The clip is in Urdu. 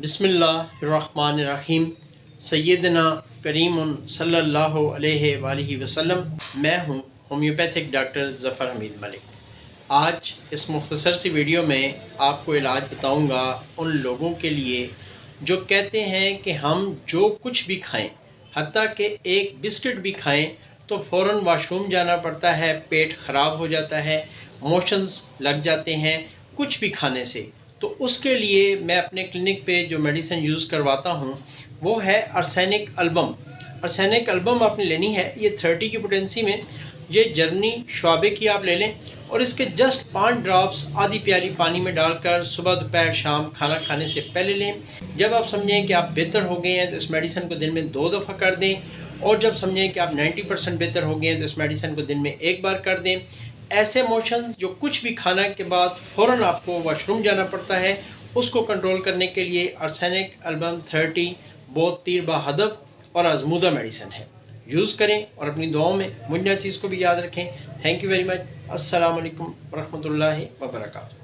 بسم اللہ الرحمن الرحیم سیدنا کریم صلی اللہ علیہ وآلہ وسلم۔ میں ہوں ہومیوپیتھک ڈاکٹر ظفر حمید ملک۔ آج اس مختصر سی ویڈیو میں آپ کو علاج بتاؤں گا ان لوگوں کے لیے جو کہتے ہیں کہ ہم جو کچھ بھی کھائیں، حتیٰ کہ ایک بسکٹ بھی کھائیں تو فوراً واش روم جانا پڑتا ہے، پیٹ خراب ہو جاتا ہے، موشنز لگ جاتے ہیں کچھ بھی کھانے سے۔ تو اس کے لیے میں اپنے کلینک پہ جو میڈیسن یوز کرواتا ہوں وہ ہے ارسینک البم۔ ارسینک البم آپ نے لینی ہے، یہ 30 کی پوٹینسی میں، یہ جرمنی شعبے کی آپ لے لیں اور اس کے جسٹ 5 ڈراپس آدھی پیالی پانی میں ڈال کر صبح دوپہر شام کھانا کھانے سے پہلے لیں۔ جب آپ سمجھیں کہ آپ بہتر ہو گئے ہیں تو اس میڈیسن کو دن میں 2 دفعہ کر دیں، اور جب سمجھیں کہ آپ 90% بہتر ہو گئے ہیں تو اس میڈیسن کو دن میں 1 بار کر دیں۔ ایسے موشنز جو کچھ بھی کھانا کے بعد فوراً آپ کو واش روم جانا پڑتا ہے، اس کو کنٹرول کرنے کے لیے ارسینک البم 30 بہت تیر با ہدف اور آزمودہ میڈیسن ہے۔ یوز کریں اور اپنی دعاؤں میں مجھے چیز کو بھی یاد رکھیں۔ Thank you very much. السلام علیکم ورحمۃ اللہ وبرکاتہ۔